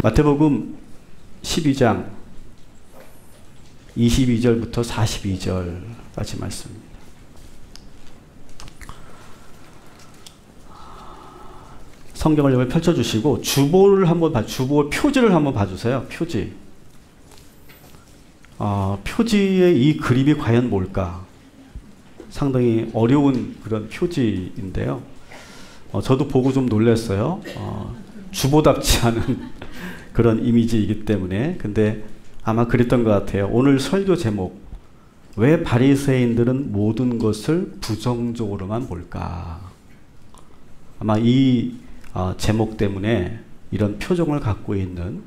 마태복음 12장 22절부터 42절까지 말씀입니다. 성경을 여기 펼쳐주시고 주보를 한번 주보 표지를 한번 봐주세요. 표지. 표지의 이 그림이 과연 뭘까? 상당히 어려운 그런 표지인데요. 저도 보고 좀 놀랐어요. 주보답지 않은 그런 이미지이기 때문에. 근데 아마 그랬던 것 같아요. 오늘 설교 제목, 왜 바리새인들은 모든 것을 부정적으로만 볼까? 아마 이 제목 때문에 이런 표정을 갖고 있는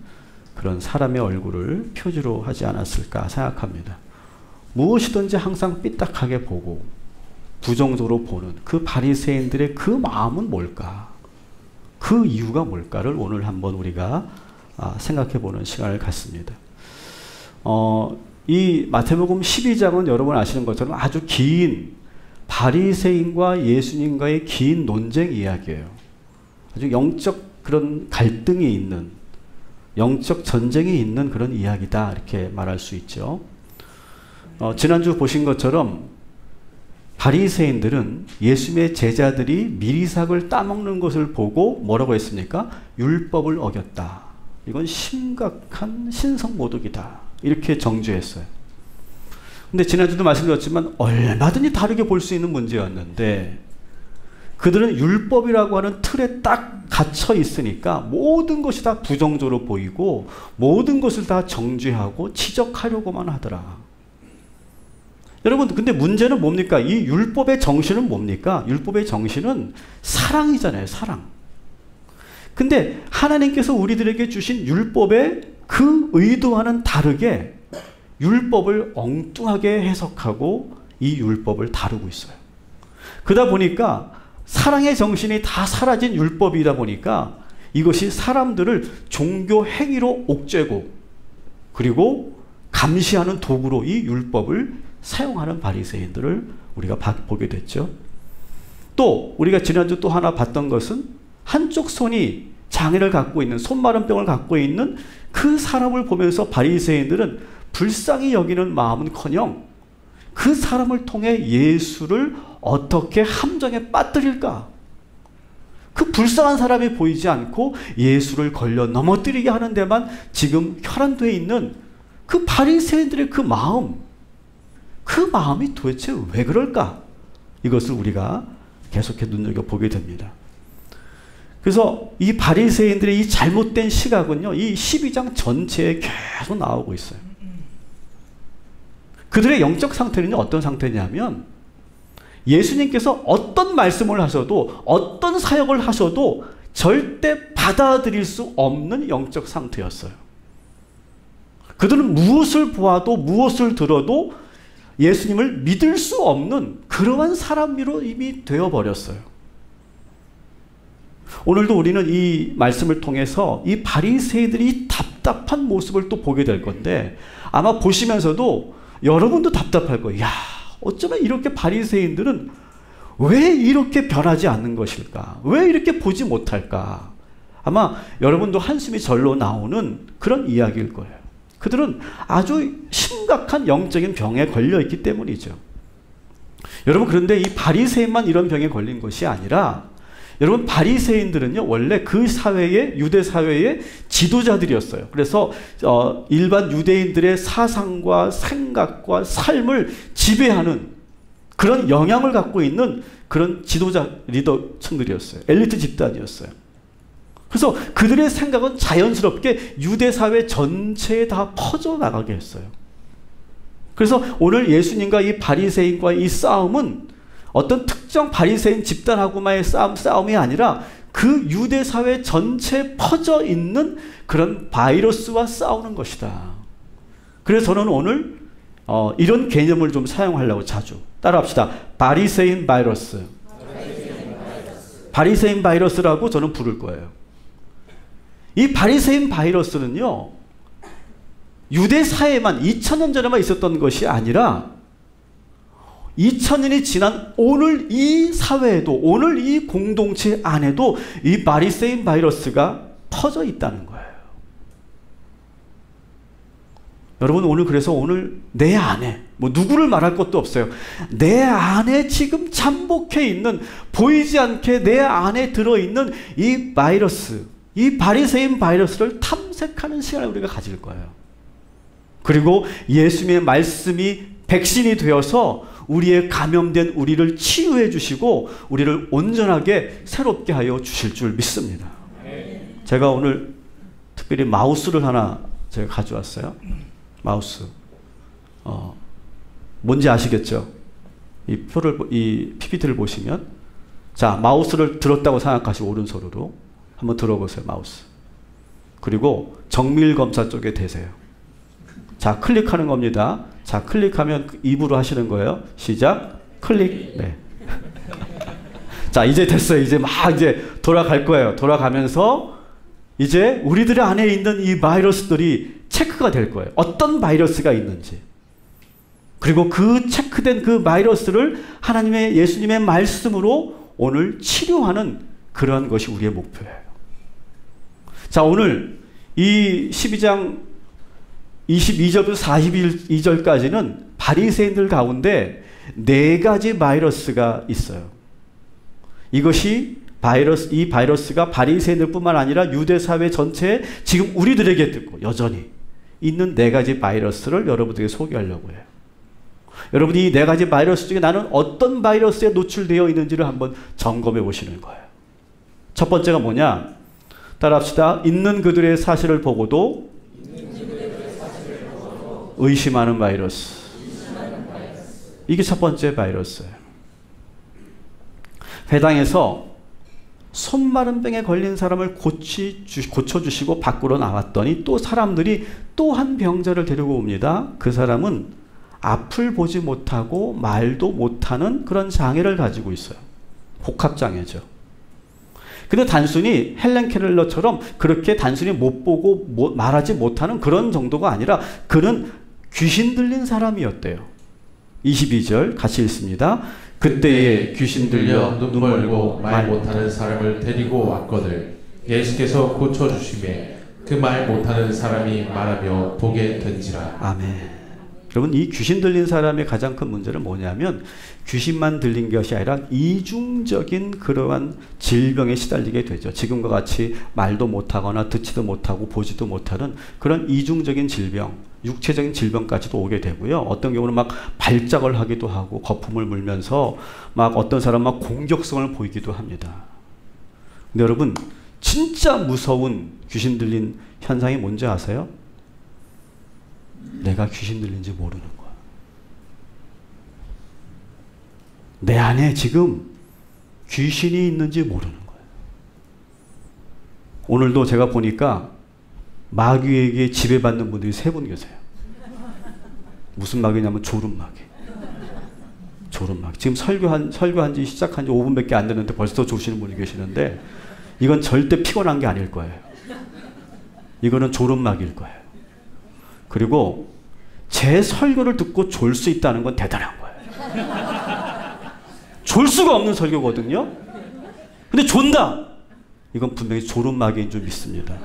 그런 사람의 얼굴을 표지로 하지 않았을까 생각합니다. 무엇이든지 항상 삐딱하게 보고 부정적으로 보는 그 바리새인들의 그 마음은 뭘까? 그 이유가 뭘까를 오늘 한번 우리가 생각해 보는 시간을 갖습니다. 이 마태복음 12장은 여러분 아시는 것처럼 아주 긴 바리새인과 예수님과의 긴 논쟁 이야기예요. 아주 영적 그런 갈등이 있는, 영적 전쟁이 있는 그런 이야기다, 이렇게 말할 수 있죠. 지난주 보신 것처럼 바리새인들은 예수님의 제자들이 미리삭을 따먹는 것을 보고 뭐라고 했습니까? 율법을 어겼다. 이건 심각한 신성모독이다. 이렇게 정죄했어요. 근데 지난주도 말씀드렸지만 얼마든지 다르게 볼 수 있는 문제였는데 그들은 율법이라고 하는 틀에 딱 갇혀 있으니까 모든 것이 다 부정적으로 보이고 모든 것을 다 정죄하고 지적하려고만 하더라. 여러분, 근데 문제는 뭡니까? 이 율법의 정신은 뭡니까? 율법의 정신은 사랑이잖아요. 사랑. 근데 하나님께서 우리들에게 주신 율법의 그 의도와는 다르게 율법을 엉뚱하게 해석하고 이 율법을 다루고 있어요. 그러다 보니까 사랑의 정신이 다 사라진 율법이다 보니까 이것이 사람들을 종교 행위로 옥죄고 그리고 감시하는 도구로 이 율법을 사용하는 바리새인들을 우리가 보게 됐죠. 또 우리가 지난주 또 하나 봤던 것은 한쪽 손이 장애를 갖고 있는, 손마른 병을 갖고 있는 그 사람을 보면서 바리새인들은 불쌍히 여기는 마음은커녕 그 사람을 통해 예수를 어떻게 함정에 빠뜨릴까? 그 불쌍한 사람이 보이지 않고 예수를 걸려 넘어뜨리게 하는 데만 지금 혈안되어 있는 그 바리새인들의 그 마음이 도대체 왜 그럴까? 이것을 우리가 계속해 눈여겨보게 됩니다. 그래서 이 바리새인들의 이 잘못된 시각은요, 이 12장 전체에 계속 나오고 있어요. 그들의 영적 상태는 어떤 상태냐면 예수님께서 어떤 말씀을 하셔도 어떤 사역을 하셔도 절대 받아들일 수 없는 영적 상태였어요. 그들은 무엇을 보아도 무엇을 들어도 예수님을 믿을 수 없는 그러한 사람으로 이미 되어버렸어요. 오늘도 우리는 이 말씀을 통해서 이 바리새인들이 답답한 모습을 또 보게 될 건데 아마 보시면서도 여러분도 답답할 거예요. 야, 어쩌면 이렇게 바리새인들은 왜 이렇게 변하지 않는 것일까? 왜 이렇게 보지 못할까? 아마 여러분도 한숨이 절로 나오는 그런 이야기일 거예요. 그들은 아주 심각한 영적인 병에 걸려있기 때문이죠. 여러분, 그런데 이 바리새인만 이런 병에 걸린 것이 아니라 여러분, 바리새인들은요 원래 그 사회의, 유대 사회의 지도자들이었어요. 그래서 일반 유대인들의 사상과 생각과 삶을 지배하는 그런 영향을 갖고 있는 그런 지도자 리더층들이었어요. 엘리트 집단이었어요. 그래서 그들의 생각은 자연스럽게 유대 사회 전체에 다 퍼져나가게 했어요. 그래서 오늘 예수님과 이 바리새인과의 이 싸움은 어떤 특정 바리새인 집단하고만의 싸움이 아니라 그 유대 사회 전체에 퍼져 있는 그런 바이러스와 싸우는 것이다. 그래서 저는 오늘 이런 개념을 좀 사용하려고 자주 따라합시다. 바리새인 바이러스. 바리새인 바이러스라고 저는 부를 거예요. 이 바리새인 바이러스는요 유대 사회만 2000년 전에만 있었던 것이 아니라 2000년이 지난 오늘 이 사회에도, 오늘 이 공동체 안에도 이 바리새인 바이러스가 퍼져 있다는 거예요. 여러분 오늘 그래서 오늘 내 안에 뭐 누구를 말할 것도 없어요. 내 안에 지금 잠복해 있는 보이지 않게 내 안에 들어있는 이 바이러스, 이 바리새인 바이러스를 탐색하는 시간을 우리가 가질 거예요. 그리고 예수님의 말씀이 백신이 되어서 우리의 감염된 우리를 치유해 주시고 우리를 온전하게 새롭게 하여 주실 줄 믿습니다. 제가 오늘 특별히 마우스를 하나 제가 가져왔어요. 마우스. 뭔지 아시겠죠? 이 PPT를 보시면, 자, 마우스를 들었다고 생각하시고 오른손으로 한번 들어보세요, 마우스. 그리고 정밀검사 쪽에 대세요. 자, 클릭하는 겁니다. 자, 클릭하면 입으로 하시는 거예요. 시작. 클릭. 네. 자, 이제 됐어요. 이제 돌아갈 거예요. 돌아가면서 이제 우리들 안에 있는 이 바이러스들이 체크가 될 거예요. 어떤 바이러스가 있는지. 그리고 그 체크된 그 바이러스를 하나님의 예수님의 말씀으로 오늘 치료하는 그러한 것이 우리의 목표예요. 자, 오늘 이 12장 22절부터 42절까지는 바리새인들 가운데 4가지 바이러스가 있어요. 이 바이러스가 바리새인들뿐만 아니라 유대 사회 전체에 지금 우리들에게 여전히 있는 4가지 바이러스를 여러분들에게 소개하려고 해요. 여러분이 이 4가지 바이러스 중에 나는 어떤 바이러스에 노출되어 있는지를 한번 점검해 보시는 거예요. 첫 번째가 뭐냐? 따라합시다. 있는 그들의 사실을 보고도 의심하는 바이러스. 이게 첫 번째 바이러스예요. 회당에서 손 마른 병에 걸린 사람을 고쳐주시고 밖으로 나왔더니 또 사람들이 또 한 병자를 데리고 옵니다. 그 사람은 앞을 보지 못하고 말도 못하는 그런 장애를 가지고 있어요. 복합장애죠. 근데 단순히 헬렌 켈러처럼 그렇게 단순히 못 보고 말하지 못하는 그런 정도가 아니라 그는 귀신 들린 사람이었대요. 22절 같이 읽습니다. 그때에 귀신 들려 눈 멀고 말 못하는 사람을 데리고 왔거늘 예수께서 고쳐주시매 그 말 못하는 사람이 말하며 보게 된지라. 아멘. 여러분, 이 귀신 들린 사람의 가장 큰 문제는 뭐냐면 귀신만 들린 것이 아니라 이중적인 그러한 질병에 시달리게 되죠. 지금과 같이 말도 못하거나 듣지도 못하고 보지도 못하는 그런 이중적인 질병, 육체적인 질병까지도 오게 되고요. 어떤 경우는 막 발작을 하기도 하고 거품을 물면서 막 어떤 사람은 막 공격성을 보이기도 합니다. 근데 여러분, 진짜 무서운 귀신 들린 현상이 뭔지 아세요? 내가 귀신 들린지 모르는 거야. 내 안에 지금 귀신이 있는지 모르는 거예요. 오늘도 제가 보니까 마귀에게 지배받는 분들이 3분 계세요. 무슨 마귀냐면 졸음마귀. 졸음마귀. 지금 설교한 지 시작한 지 5분밖에 안 됐는데 벌써 조시는 분이 계시는데 이건 절대 피곤한 게 아닐 거예요. 이거는 졸음마귀일 거예요. 그리고 제 설교를 듣고 졸 수 있다는 건 대단한 거예요. 졸 수가 없는 설교거든요. 근데 존다. 이건 분명히 졸음마귀인 줄 믿습니다.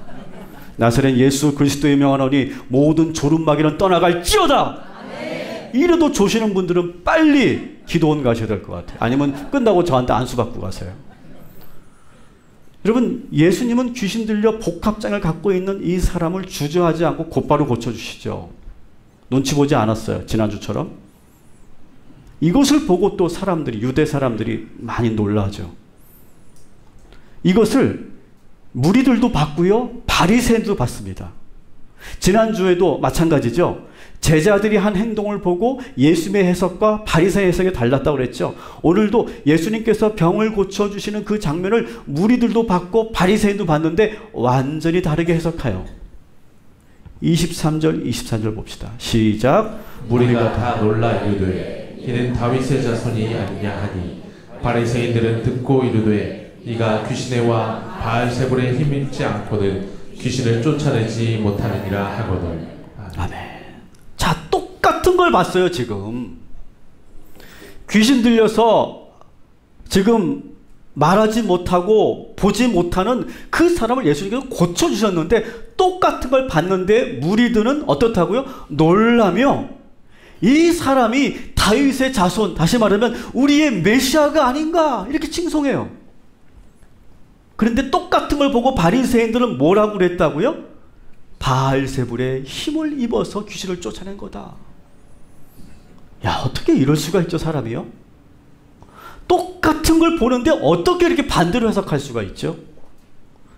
나사렛 예수 그리스도의 명하노니 모든 졸음마귀는 떠나갈지어다. 이래도 조시는 분들은 빨리 기도원 가셔야 될 것 같아요. 아니면 끝나고 저한테 안수 받고 가세요. 여러분, 예수님은 귀신 들려 복합장애를 갖고 있는 이 사람을 주저하지 않고 곧바로 고쳐주시죠. 눈치 보지 않았어요. 지난주처럼. 이것을 보고 또 사람들이, 유대 사람들이 많이 놀라죠. 이것을 무리들도 봤고요. 바리새인도 봤습니다. 지난주에도 마찬가지죠. 제자들이 한 행동을 보고 예수님의 해석과 바리새인 해석이 달랐다고 그랬죠. 오늘도 예수님께서 병을 고쳐주시는 그 장면을 무리들도 봤고 바리새인도 봤는데 완전히 다르게 해석해요. 23절, 24절 봅시다. 시작. 무리가 다 놀라 이르되 이는 다윗의 자손이 아니냐 하니 바리새인들은 듣고 이르되 이가 귀신의와 바알세불의 힘 있지 않고는 귀신을 쫓아내지 못하느니라 하거든. 아멘. 자, 똑같은 걸 봤어요. 지금 귀신 들려서 지금 말하지 못하고 보지 못하는 그 사람을 예수님께서 고쳐주셨는데 또 똑같은 걸 봤는데 무리들은 어떻다고요? 놀라며 이 사람이 다윗의 자손, 다시 말하면 우리의 메시아가 아닌가 이렇게 칭송해요. 그런데 똑같은 걸 보고 바리새인들은 뭐라고 그랬다고요? 바알세불의 힘을 입어서 귀신을 쫓아낸 거다. 야, 어떻게 이럴 수가 있죠, 사람이요? 똑같은 걸 보는데 어떻게 이렇게 반대로 해석할 수가 있죠?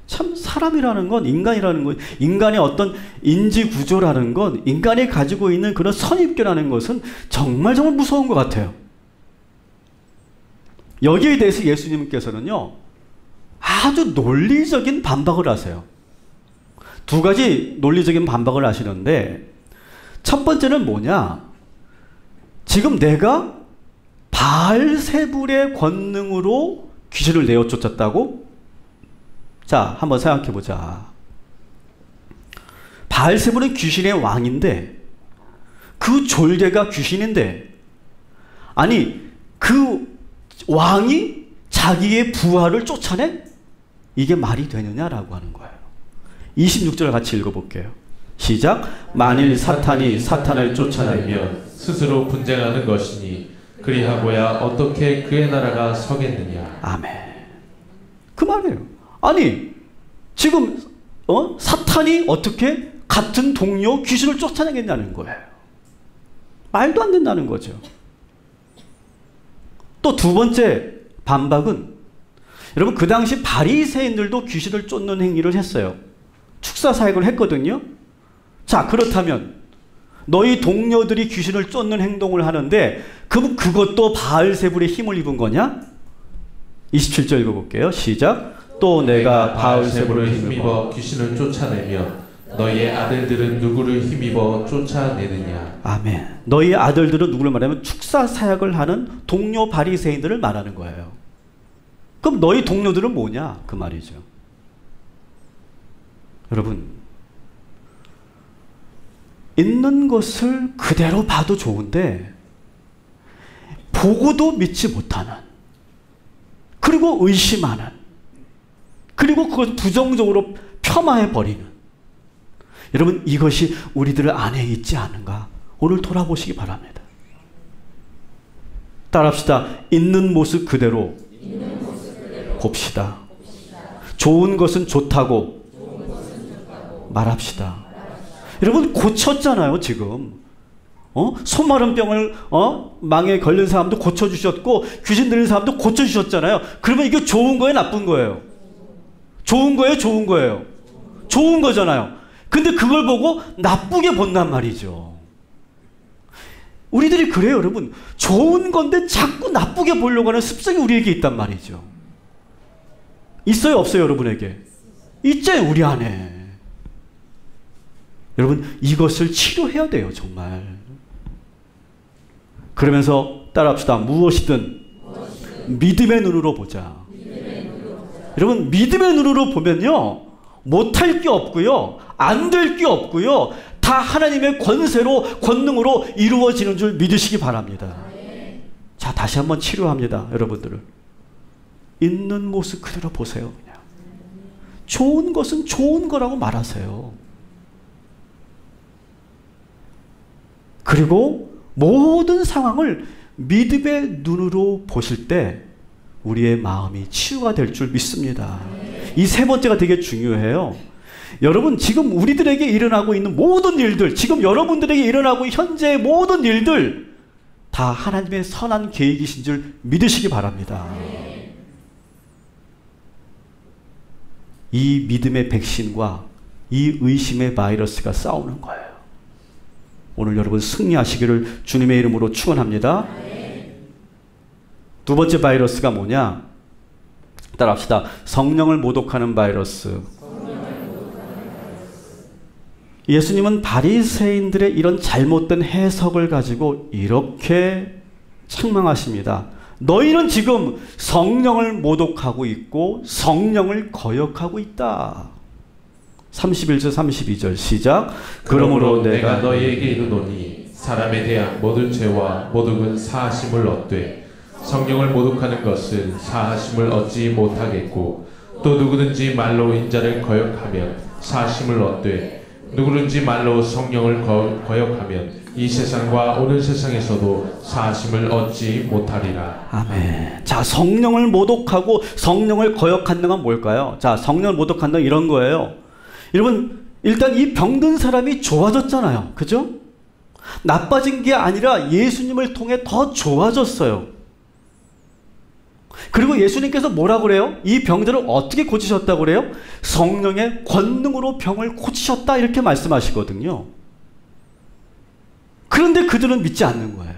참, 사람이라는 건, 인간이라는 건, 인간의 어떤 인지 구조라는 건, 인간이 가지고 있는 그런 선입견이라는 것은 정말 무서운 것 같아요. 여기에 대해서 예수님께서는요, 아주 논리적인 반박을 하세요. 두 가지 논리적인 반박을 하시는데, 첫 번째는 뭐냐? 지금 내가 바알세불의 권능으로 귀신을 내어 쫓았다고? 자, 한번 생각해 보자. 바알세불은 귀신의 왕인데, 그 졸개가 귀신인데, 아니, 그 왕이 자기의 부하를 쫓아내? 이게 말이 되느냐라고 하는 거예요. 26절 같이 읽어볼게요. 시작. 만일 사탄이 사탄을 쫓아내면 스스로 분쟁하는 것이니 그리하고야 어떻게 그의 나라가 서겠느냐. 아멘. 그 말이에요. 아니, 지금 사탄이 어떻게 같은 동료 귀신을 쫓아내겠냐는 거예요. 말도 안 된다는 거죠. 또 두 번째 반박은, 여러분, 그 당시 바리새인들도 귀신을 쫓는 행위를 했어요. 축사 사역을 했거든요. 자, 그렇다면 너희 동료들이 귀신을 쫓는 행동을 하는데 그럼 그것도 바알세불의 힘을 입은 거냐? 27절 읽어볼게요. 시작. 또 내가 바알세불을 힘입어 귀신을 쫓아내며 너희의 아들들은 누구를 힘입어 쫓아내느냐. 아멘. 너희의 아들들은 누구를 말하면 축사 사역을 하는 동료 바리새인들을 말하는 거예요. 그럼 너희 동료들은 뭐냐? 그 말이죠. 여러분, 있는 것을 그대로 봐도 좋은데 보고도 믿지 못하는, 그리고 의심하는, 그리고 그것을 부정적으로 폄하해버리는, 여러분, 이것이 우리들 안에 있지 않은가? 오늘 돌아보시기 바랍니다. 따라합시다. 있는 모습 그대로 봅시다. 좋은 것은 좋다고 말합시다. 여러분, 고쳤잖아요, 지금. 손 마른 병을, 망에 걸린 사람도 고쳐주셨고, 귀신 들린 사람도 고쳐주셨잖아요. 그러면 이게 좋은 거예요, 나쁜 거예요? 좋은 거예요, 좋은 거예요? 좋은 거잖아요. 근데 그걸 보고 나쁘게 본단 말이죠. 우리들이 그래요, 여러분. 좋은 건데 자꾸 나쁘게 보려고 하는 습성이 우리에게 있단 말이죠. 있어요, 없어요, 여러분에게? 있잖아요, 우리 안에. 여러분, 이것을 치료해야 돼요, 정말. 그러면서 따라합시다. 무엇이든 믿음의 눈으로 보자. 여러분, 믿음의 눈으로 보면요, 못할 게 없고요, 안 될 게 없고요, 다 하나님의 권세로, 권능으로 이루어지는 줄 믿으시기 바랍니다. 자, 다시 한번 치료합니다, 여러분들을. 있는 모습 그대로 보세요. 그냥 좋은 것은 좋은 거라고 말하세요. 그리고 모든 상황을 믿음의 눈으로 보실 때 우리의 마음이 치유가 될 줄 믿습니다. 이 세 번째가 되게 중요해요. 여러분, 지금 우리들에게 일어나고 있는 모든 일들, 지금 여러분들에게 일어나고 현재의 모든 일들 다 하나님의 선한 계획이신 줄 믿으시기 바랍니다. 이 믿음의 백신과 이 의심의 바이러스가 싸우는 거예요. 오늘 여러분 승리하시기를 주님의 이름으로 축원합니다. 두 번째 바이러스가 뭐냐? 따라합시다. 성령을 모독하는 바이러스. 예수님은 바리새인들의 이런 잘못된 해석을 가지고 이렇게 책망하십니다. 너희는 지금 성령을 모독하고 있고 성령을 거역하고 있다. 31절 32절 시작. 그러므로 내가 너희에게 이르노니 사람에 대한 모든 죄와 모독은 사하심을 얻되 성령을 모독하는 것은 사하심을 얻지 못하겠고 또 누구든지 말로 인자를 거역하면 사심을 얻되 누구든지 말로 성령을 거역하면 이 세상과 오는 세상에서도 사심을 얻지 못하리라. 아멘. 자, 성령을 모독하고 성령을 거역한다는 건 뭘까요? 자, 성령을 모독한다는 건 이런 거예요. 여러분, 일단 이 병든 사람이 좋아졌잖아요. 그죠? 나빠진 게 아니라 예수님을 통해 더 좋아졌어요. 그리고 예수님께서 뭐라고 그래요? 이 병들을 어떻게 고치셨다고 그래요? 성령의 권능으로 병을 고치셨다 이렇게 말씀하시거든요. 그런데 그들은 믿지 않는 거예요.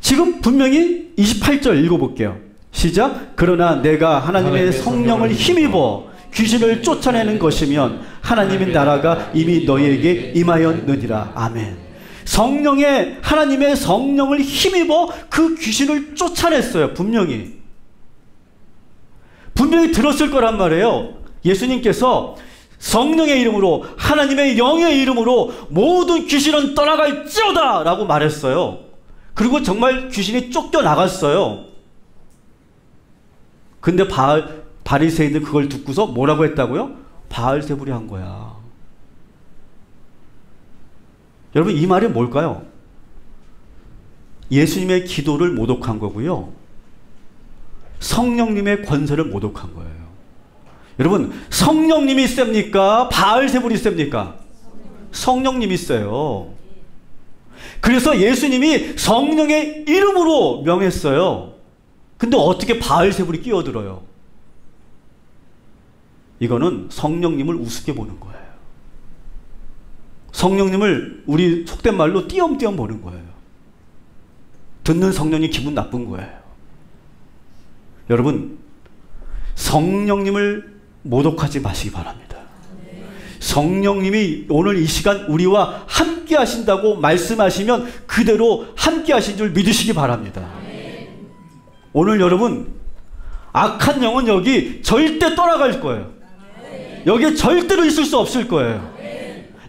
지금 분명히 28절 읽어볼게요. 시작. 그러나 내가 하나님의 성령을 힘입어 귀신을 쫓아내는 것이면 하나님의 나라가 이미 너희에게 임하였느니라. 아멘. 하나님의 성령을 힘입어 그 귀신을 쫓아냈어요. 분명히 들었을 거란 말이에요. 예수님께서 성령의 이름으로, 하나님의 영의 이름으로 모든 귀신은 떠나갈지어다 라고 말했어요. 그리고 정말 귀신이 쫓겨나갔어요. 근데 바리새인들 그걸 듣고서 뭐라고 했다고요? 바알세불이 한 거야. 여러분, 이 말이 뭘까요? 예수님의 기도를 모독한 거고요. 성령님의 권세를 모독한 거예요. 여러분, 성령님이 셉니까? 바알세불이 셉니까? 성령님이 세요. 그래서 예수님이 성령의 이름으로 명했어요. 근데 어떻게 바알세불이 끼어들어요? 이거는 성령님을 우습게 보는 거예요. 성령님을 우리 속된 말로 띄엄띄엄 보는 거예요. 듣는 성령이 기분 나쁜 거예요. 여러분, 성령님을 모독하지 마시기 바랍니다. 성령님이 오늘 이 시간 우리와 함께 하신다고 말씀하시면 그대로 함께 하신 줄 믿으시기 바랍니다. 오늘 여러분, 악한 영은 여기 절대 떠나갈 거예요. 여기에 절대로 있을 수 없을 거예요.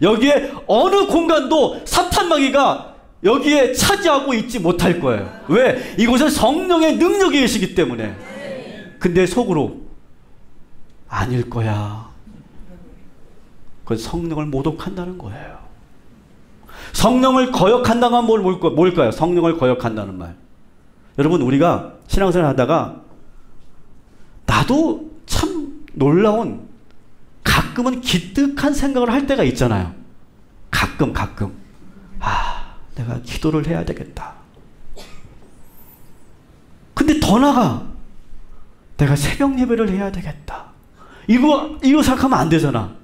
여기에 어느 공간도 사탄 마귀가 여기에 차지하고 있지 못할 거예요. 왜? 이곳에 성령의 능력이 계시기 때문에. 근데 속으로 아닐 거야. 그건 성령을 모독한다는 거예요. 성령을 거역한다는 건 뭘까요? 성령을 거역한다는 말. 여러분, 우리가 신앙생활 하다가 나도 참 놀라운, 가끔은 기특한 생각을 할 때가 있잖아요. 가끔. 아, 내가 기도를 해야 되겠다. 근데 더 나가. 내가 새벽 예배를 해야 되겠다. 이거 생각하면 안 되잖아.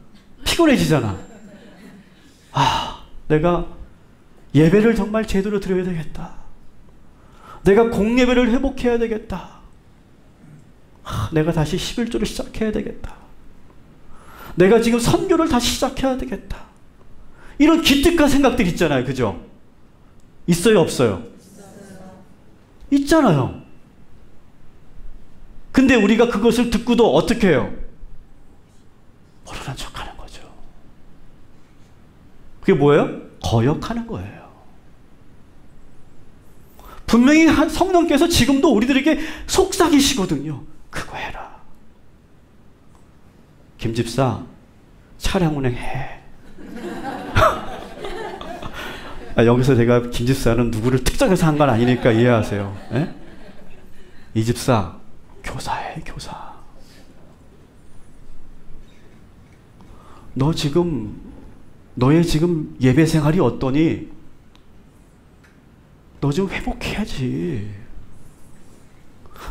피곤해지잖아. 아, 내가 예배를 정말 제대로 드려야 되겠다. 내가 공예배를 회복해야 되겠다. 아, 내가 다시 11조를 시작해야 되겠다. 내가 지금 선교를 다시 시작해야 되겠다. 이런 기특한 생각들 있잖아요. 그죠? 있어요, 없어요? 있잖아요. 근데 우리가 그것을 듣고도 어떻게 해요? 모르는 척하는 거죠. 그게 뭐예요? 거역하는 거예요. 분명히 성령께서 지금도 우리들에게 속삭이시거든요. 그거 해라. 김집사, 차량 운행해. 여기서 제가 김집사는 누구를 특정해서 한 건 아니니까 이해하세요. 에? 이 집사, 교사해, 교사. 너의 지금 예배 생활이 어떠니? 너 좀 회복해야지.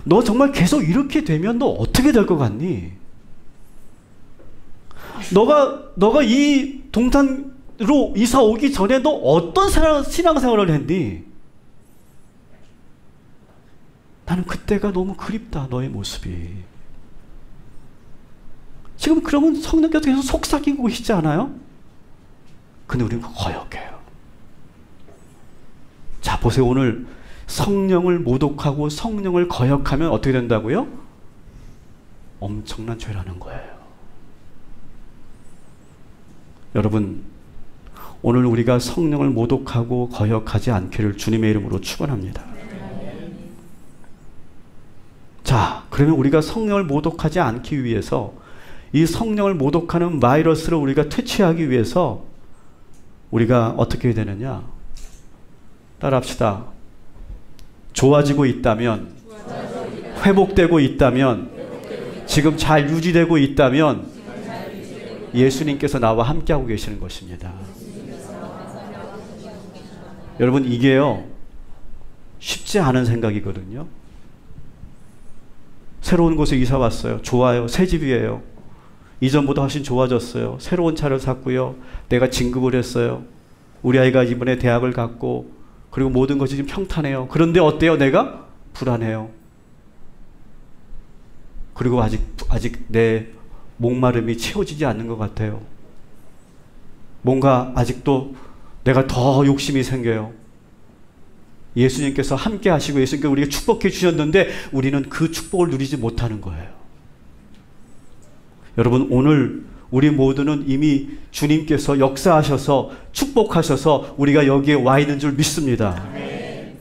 너 정말 계속 이렇게 되면 너 어떻게 될 것 같니? 너가 이 동탄으로 이사 오기 전에 너 어떤 신앙생활을 했니? 나는 그때가 너무 그립다, 너의 모습이. 지금 그러면 성령께서 계속 속삭이고 계시지 않아요? 근데 우리는 거역해요. 자, 보세요. 오늘 성령을 모독하고 성령을 거역하면 어떻게 된다고요? 엄청난 죄라는 거예요. 여러분, 오늘 우리가 성령을 모독하고 거역하지 않기를 주님의 이름으로 축원합니다. 자, 그러면 우리가 성령을 모독하지 않기 위해서 이 성령을 모독하는 바이러스를 우리가 퇴치하기 위해서 우리가 어떻게 해야 되느냐? 따라합시다. 좋아지고 있다면, 회복되고 있다면, 지금 잘 유지되고 있다면 예수님께서 나와 함께하고 계시는 것입니다. 여러분, 이게요, 쉽지 않은 생각이거든요. 새로운 곳에 이사 왔어요. 좋아요. 새 집이에요. 이전보다 훨씬 좋아졌어요. 새로운 차를 샀고요. 내가 진급을 했어요. 우리 아이가 이번에 대학을 갔고, 그리고 모든 것이 지금 평탄해요. 그런데 어때요? 내가 불안해요. 그리고 아직 내 목마름이 채워지지 않는 것 같아요. 뭔가 아직도 내가 더 욕심이 생겨요. 예수님께서 함께 하시고 예수님께서 우리에게 축복해 주셨는데 우리는 그 축복을 누리지 못하는 거예요. 여러분, 오늘 우리 모두는 이미 주님께서 역사하셔서 축복하셔서 우리가 여기에 와 있는 줄 믿습니다. 아멘.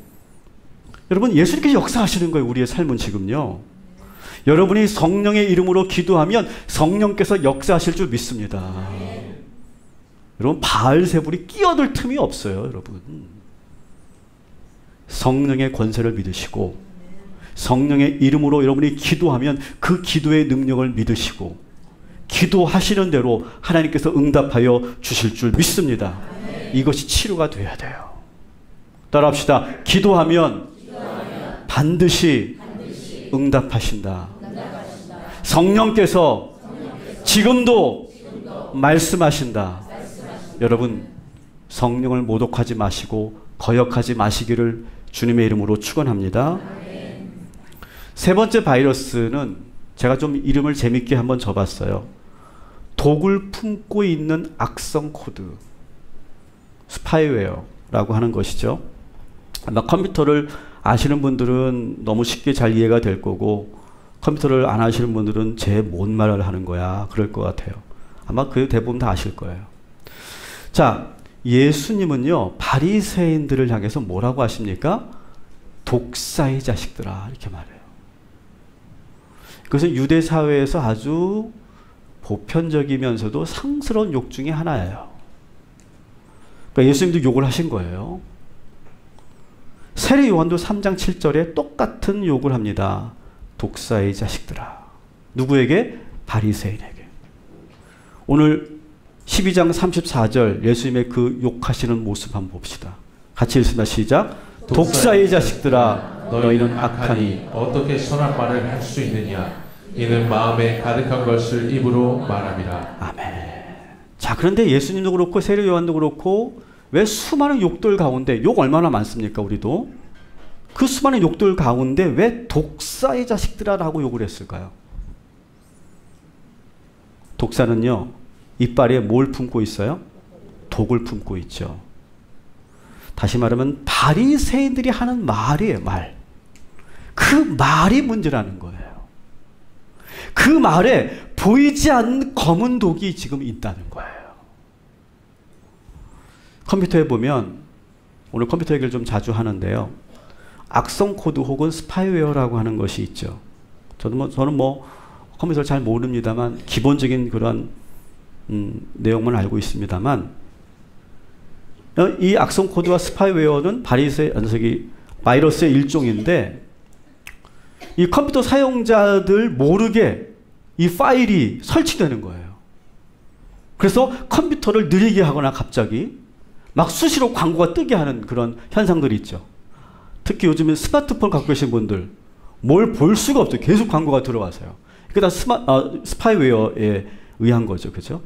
여러분, 예수님께서 역사하시는 거예요. 우리의 삶은 지금요. 여러분이 성령의 이름으로 기도하면 성령께서 역사하실 줄 믿습니다. 아멘. 여러분, 바알세불이 끼어들 틈이 없어요. 여러분, 성령의 권세를 믿으시고 성령의 이름으로 여러분이 기도하면 그 기도의 능력을 믿으시고 기도하시는 대로 하나님께서 응답하여 주실 줄 믿습니다. 이것이 치료가 돼야 돼요. 따라합시다. 기도하면 반드시 응답하신다. 성령께서 지금도 말씀하신다. 여러분, 성령을 모독하지 마시고 거역하지 마시기를 주님의 이름으로 축원합니다. 세 번째 바이러스는 제가 좀 이름을 재밌게 한번 줘봤어요. 독을 품고 있는 악성 코드, 스파이웨어라고 하는 것이죠. 아마 컴퓨터를 아시는 분들은 너무 쉽게 잘 이해가 될 거고, 컴퓨터를 안 아시는 분들은 쟤 뭔 말을 하는 거야 그럴 것 같아요. 아마 그 대부분 다 아실 거예요. 자, 예수님은요 바리새인들을 향해서 뭐라고 하십니까? 독사의 자식들아, 이렇게 말해요. 그것은 유대 사회에서 아주 보편적이면서도 상스러운 욕 중에 하나예요. 그러니까 예수님도 욕을 하신 거예요. 세례 요한도 3장 7절에 똑같은 욕을 합니다. 독사의 자식들아. 누구에게? 바리새인에게. 오늘 12장 34절 예수님의 그 욕하시는 모습 한번 봅시다. 같이 읽습니다. 시작. 독사의 자식들아, 너희는 악하니 어떻게 선한 말을 할 수 있느냐? 이는 마음에 가득한 것을 입으로 말함이라. 아멘. 자, 그런데 예수님도 그렇고 세례 요한도 그렇고 왜 수많은 욕들 가운데, 욕 얼마나 많습니까? 우리도 그 수많은 욕들 가운데 왜 독사의 자식들아라고 욕을 했을까요? 독사는요 이빨에 뭘 품고 있어요? 독을 품고 있죠. 다시 말하면 바리새인들이 하는 말이에요. 말. 그 말이 문제라는 거예요. 그 말에 보이지 않는 검은 독이 지금 있다는 거예요. 컴퓨터에 보면, 오늘 컴퓨터 얘기를 좀 자주 하는데요, 악성 코드 혹은 스파이웨어라고 하는 것이 있죠. 저는 뭐 컴퓨터를 잘 모릅니다만 기본적인 그런 내용만 알고 있습니다만, 이 악성 코드와 스파이웨어는 바이러스의 일종인데, 이 컴퓨터 사용자들 모르게 이 파일이 설치되는 거예요. 그래서 컴퓨터를 느리게 하거나 갑자기 막 수시로 광고가 뜨게 하는 그런 현상들이 있죠. 특히 요즘에 스마트폰 갖고 계신 분들 뭘 볼 수가 없어요. 계속 광고가 들어와서요. 그게 다 스파이웨어에 의한 거죠. 그죠?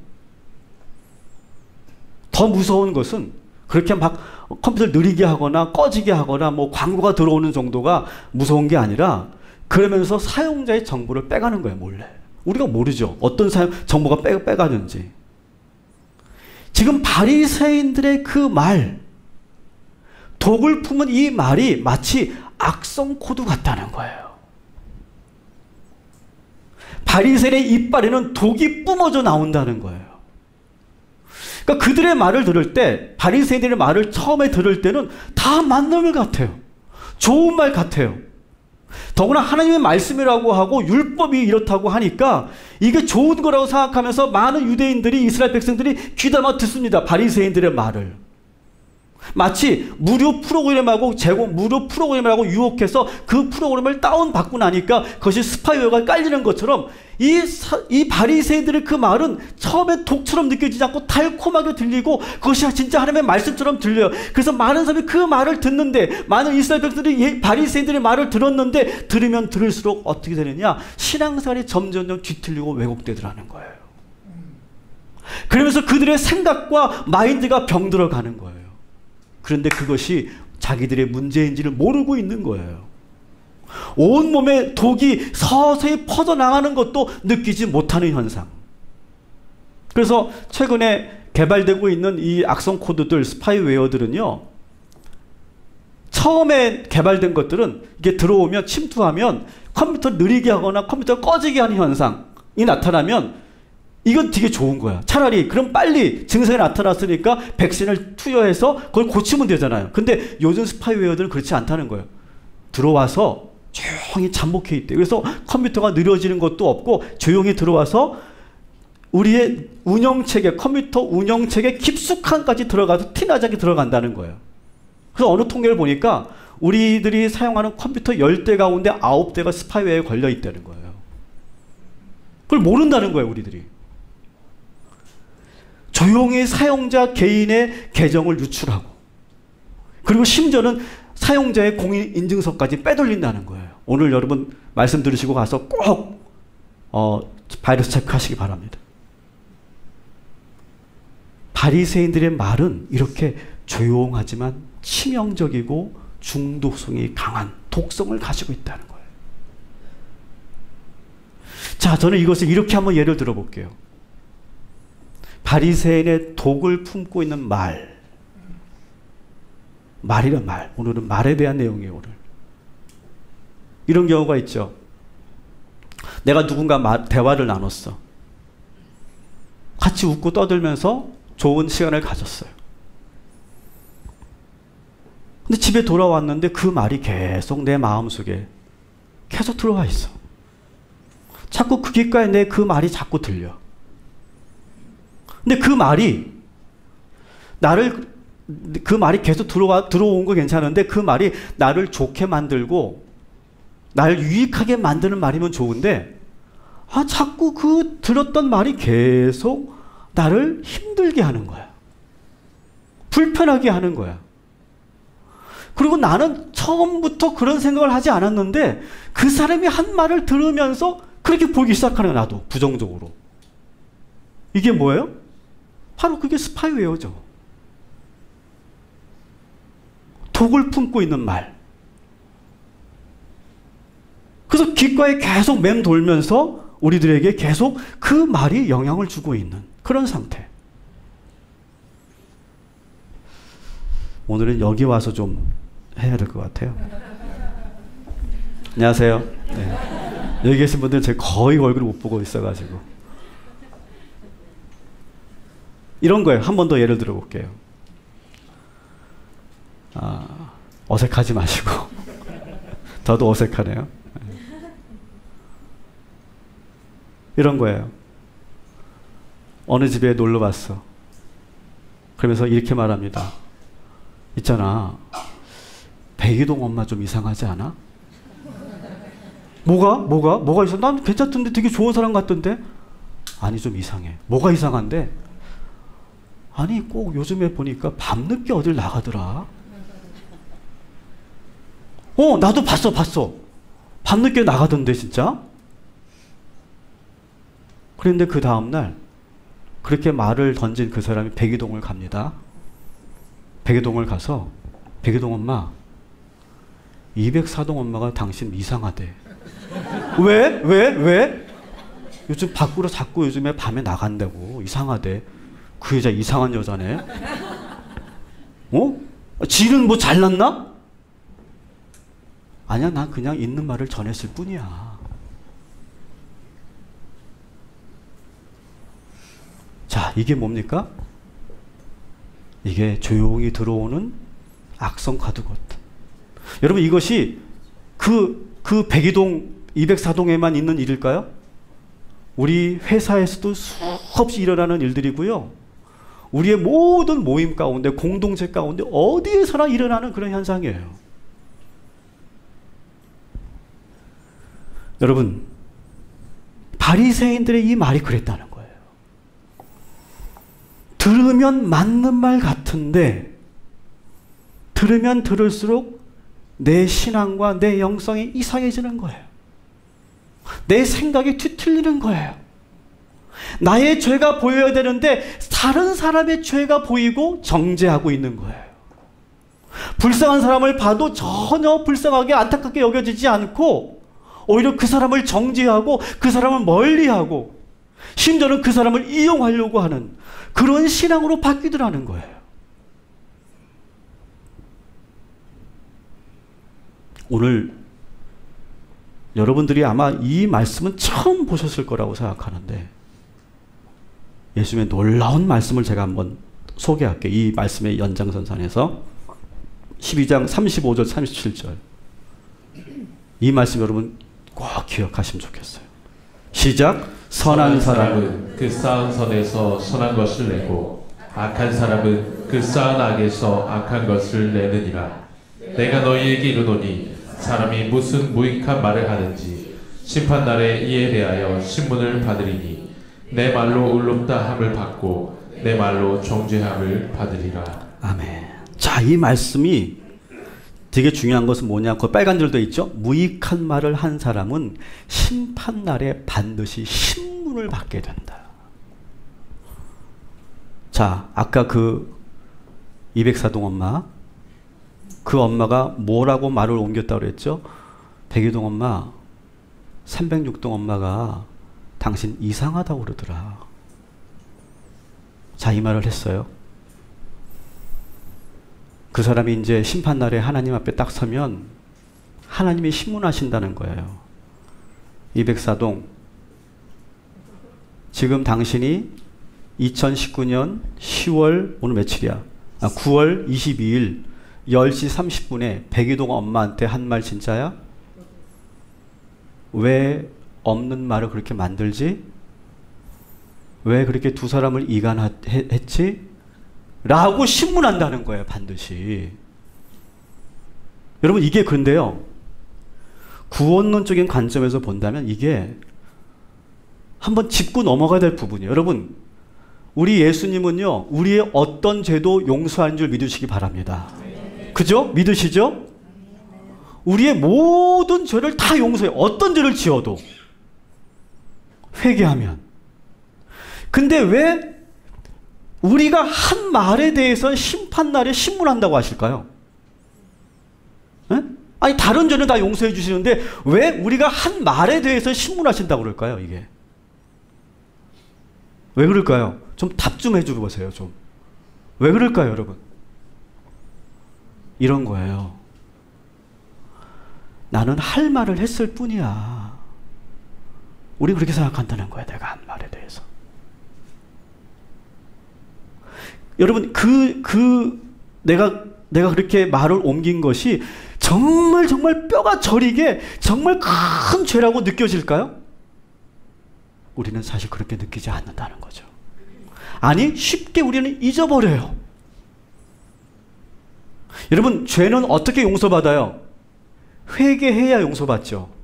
더 무서운 것은 그렇게 막 컴퓨터를 느리게 하거나 꺼지게 하거나 뭐 광고가 들어오는 정도가 무서운 게 아니라, 그러면서 사용자의 정보를 빼가는 거예요. 몰래. 우리가 모르죠. 어떤 정보가 빼가는지. 지금 바리새인들의 그 말, 독을 품은 이 말이 마치 악성 코드 같다는 거예요. 바리새인의 이빨에는 독이 뿜어져 나온다는 거예요. 그러니까 그들의 말을 들을 때, 바리새인들의 말을 처음에 들을 때는 다 맞는 말 같아요. 좋은 말 같아요. 더구나 하나님의 말씀이라고 하고 율법이 이렇다고 하니까 이게 좋은 거라고 생각하면서 많은 유대인들이, 이스라엘 백성들이 귀담아 듣습니다. 바리새인들의 말을. 마치 무료 프로그램이라고 유혹해서 그 프로그램을 다운받고 나니까 그것이 스파이웨어가 깔리는 것처럼 이 바리새인들의 그 말은 처음에 독처럼 느껴지지 않고 달콤하게 들리고 그것이 진짜 하나님의 말씀처럼 들려요. 그래서 많은 사람이 그 말을 듣는데, 많은 이스라엘 백성들이 바리새인들의 말을 들었는데 들으면 들을수록 어떻게 되느냐? 신앙생활이 점점 뒤틀리고 왜곡되더라는 거예요. 그러면서 그들의 생각과 마인드가 병들어가는 거예요. 그런데 그것이 자기들의 문제인지를 모르고 있는 거예요. 온몸에 독이 서서히 퍼져나가는 것도 느끼지 못하는 현상. 그래서 최근에 개발되고 있는 이 악성 코드들, 스파이웨어들은요, 처음에 개발된 것들은 이게 들어오면, 침투하면 컴퓨터를 느리게 하거나 컴퓨터를 꺼지게 하는 현상이 나타나면 이건 되게 좋은 거야. 차라리 그럼 빨리 증상이 나타났으니까 백신을 투여해서 그걸 고치면 되잖아요. 근데 요즘 스파이웨어들은 그렇지 않다는 거예요. 들어와서 조용히 잠복해 있대. 그래서 컴퓨터가 느려지는 것도 없고 조용히 들어와서 우리의 운영체계, 컴퓨터 운영체계 깊숙한까지 들어가서 티나지 않게 들어간다는 거예요. 그래서 어느 통계를 보니까 우리들이 사용하는 컴퓨터 10대 가운데 9대가 스파이웨어에 걸려 있다는 거예요. 그걸 모른다는 거예요, 우리들이. 조용히 사용자 개인의 계정을 유출하고, 그리고 심지어는 사용자의 공인인증서까지 빼돌린다는 거예요. 오늘 여러분 말씀 들으시고 가서 꼭 바이러스 체크하시기 바랍니다. 바리새인들의 말은 이렇게 조용하지만 치명적이고 중독성이 강한 독성을 가지고 있다는 거예요. 자, 저는 이것을 이렇게 한번 예를 들어볼게요. 바리새인의 독을 품고 있는 말이란 말. 오늘은 말에 대한 내용이에요. 오늘 이런 경우가 있죠. 내가 누군가 대화를 나눴어. 같이 웃고 떠들면서 좋은 시간을 가졌어요. 근데 집에 돌아왔는데 그 말이 계속 내 마음속에 계속 들어와 있어. 자꾸 그 귓가에 내 그 말이 자꾸 들려. 근데 그 말이 계속 들어온 거 괜찮은데 그 말이 나를 좋게 만들고 나를 유익하게 만드는 말이면 좋은데, 자꾸 그 들었던 말이 계속 나를 힘들게 하는 거야. 불편하게 하는 거야. 그리고 나는 처음부터 그런 생각을 하지 않았는데 그 사람이 한 말을 들으면서 그렇게 보기 시작하는 거야. 나도 부정적으로. 이게 뭐예요? 바로 그게 스파이웨어죠. 독을 품고 있는 말. 그래서 귓가에 계속 맴돌면서 우리들에게 계속 그 말이 영향을 주고 있는 그런 상태. 오늘은 여기 와서 좀 해야 될 것 같아요. 안녕하세요. 네. 여기 계신 분들은 제가 거의 얼굴을 못 보고 있어가지고. 이런 거예요. 한 번 더 예를 들어 볼게요. 어색하지 마시고. 저도 어색하네요. 이런 거예요. 어느 집에 놀러 갔어. 그러면서 이렇게 말합니다. 있잖아, 백이동 엄마 좀 이상하지 않아? 뭐가 있어? 난 괜찮던데, 되게 좋은 사람 같던데? 아니, 좀 이상해. 뭐가 이상한데? 아니, 꼭 요즘에 보니까 밤늦게 어딜 나가더라. 나도 봤어. 밤늦게 나가던데, 진짜? 그런데 그 다음날 그렇게 말을 던진 그 사람이 백이동을 갑니다. 백이동을 가서, 백이동 엄마, 204동 엄마가 당신 이상하대. 왜? 요즘 밖으로 자꾸 요즘에 밤에 나간다고. 이상하대. 그 여자 이상한 여자네. 질은 뭐 잘났나? 아니야, 난 그냥 있는 말을 전했을 뿐이야. 자, 이게 뭡니까? 이게 조용히 들어오는 악성 카드거든. 여러분, 이것이 그 그 백이동 204동에만 있는 일일까요? 우리 회사에서도 수없이 일어나는 일들이고요. 우리의 모든 모임 가운데, 공동체 가운데 어디에서나 일어나는 그런 현상이에요. 여러분, 바리새인들의 이 말이 그랬다는 거예요. 들으면 맞는 말 같은데 들으면 들을수록 내 신앙과 내 영성이 이상해지는 거예요. 내 생각이 뒤틀리는 거예요. 나의 죄가 보여야 되는데 다른 사람의 죄가 보이고 정죄하고 있는 거예요. 불쌍한 사람을 봐도 전혀 불쌍하게 안타깝게 여겨지지 않고 오히려 그 사람을 정죄하고 그 사람을 멀리하고 심지어는 그 사람을 이용하려고 하는 그런 신앙으로 바뀌더라는 거예요. 오늘 여러분들이 아마 이 말씀은 처음 보셨을 거라고 생각하는데 예수님의 놀라운 말씀을 제가 한번 소개할게요. 이 말씀의 연장선상에서 12장 35절 37절 이 말씀 여러분 꼭 기억하시면 좋겠어요. 시작. 선한 사람은 그 쌓은 선에서 선한 것을 내고 악한 사람은 그 쌓은 악에서 악한 것을 내느니라. 내가 너희에게 이르노니 사람이 무슨 무익한 말을 하는지 심판날에 이에 대하여 신문을 받으리니 내 말로 의롭다 함을 받고 내 말로 정죄함을 받으리라. 아멘. 자, 이 말씀이 되게 중요한 것은 뭐냐? 그 빨간 줄도 있죠? 무익한 말을 한 사람은 심판날에 반드시 신문을 받게 된다. 자, 아까 그 204동 엄마, 그 엄마가 뭐라고 말을 옮겼다고 그랬죠? 백이동 엄마, 306동 엄마가 당신 이상하다고 그러더라. 자, 이 말을 했어요. 그 사람이 이제 심판날에 하나님 앞에 딱 서면 하나님이 신문하신다는 거예요. 204동, 지금 당신이 2019년 10월, 오늘 며칠이야? 9월 22일 10시 30분에 백이동 엄마한테 한 말 진짜야? 왜 없는 말을 그렇게 만들지? 왜 그렇게 두 사람을 이간했지? 라고 신문한다는 거예요. 반드시. 여러분 이게 그런데요. 구원론적인 관점에서 본다면 이게 한번 짚고 넘어가야 될 부분이에요. 여러분 우리 예수님은요. 우리의 어떤 죄도 용서한 줄 믿으시기 바랍니다. 그죠? 믿으시죠? 우리의 모든 죄를 다 용서해요. 어떤 죄를 지어도. 회개하면. 근데 왜 우리가 한 말에 대해서 심판날에 신문한다고 하실까요? 에? 아니 다른 죄는 다 용서해 주시는데 왜 우리가 한 말에 대해서 신문하신다고 그럴까요? 이게 왜 그럴까요? 좀 답 좀 해줘 보세요. 좀 왜 그럴까요, 여러분? 이런 거예요. 나는 할 말을 했을 뿐이야. 우리 그렇게 생각한다는 거야. 내가 한 말에 대해서. 여러분 내가 그렇게 말을 옮긴 것이 정말 뼈가 저리게 정말 큰 죄라고 느껴질까요? 우리는 사실 그렇게 느끼지 않는다는 거죠. 아니 쉽게 우리는 잊어버려요. 여러분 죄는 어떻게 용서받아요? 회개해야 용서받죠.